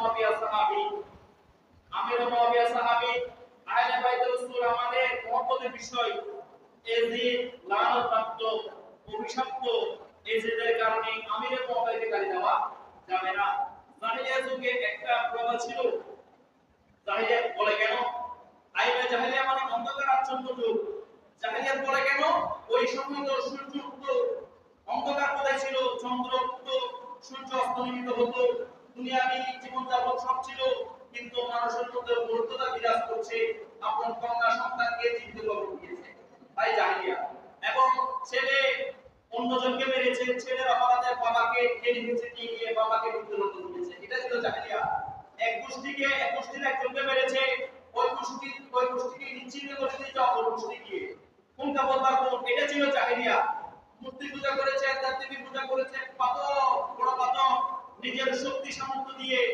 মুয়াবিয়া সাহাবী, আমির মুয়াবিয়া সাহাবী, আহলে বাইতুর রাসূল আমাদের মহব্বতের বিষয়। এজিদ লানত অভিশপ্ত, এজিদের কারণে আমির মুয়াবিয়াকে গালি দেওয়া যাবে না। জাহিলিয়া যুগে একটা প্রথা ছিল, জাহিলিয়াত বলে কেন? আইবে জাহিলিয়া মানে অন্ধকার আচ্ছন্ন যুগ। জাহিলিয়াত বলে কেন? ওই সময় তো সূর্য উঠত, অন্ধকার কোথায় ছিল, চন্দ্র উঠত, সূর্য অস্তমিত হতো, দুনিয়াবি জীবনযাপন সব ছিল, কিন্তু মানুষের মধ্যে মূর্খতা বিরাজ করছে, আপন কন্যা সন্তানকে জীবিত কবর দিয়েছে, তাই জাহিলিয়া। এবং ছেলে অন্যজনকে মেরেছে, ছেলের অপরাধে বাবাকে টেনে নিচে নিয়ে গিয়ে বাবাকে মৃত্যুদণ্ড দিয়েছে, এটা ছিল জাহিলিয়া। এক গোষ্ঠীর একজনকে মেরেছে, ওই গোষ্ঠীকে নিশ্চিহ্ন করে দিয়েছে অপর গোষ্ঠীকে। কোনটা বলবার কোন? এটা ছিল জাহিলিয়া। মূর্তি পূজা করেছে, দেবদেবী পূজা করেছে, পাথর, বড় পাথর নিজের শক্তি সামর্থ্য দিয়ে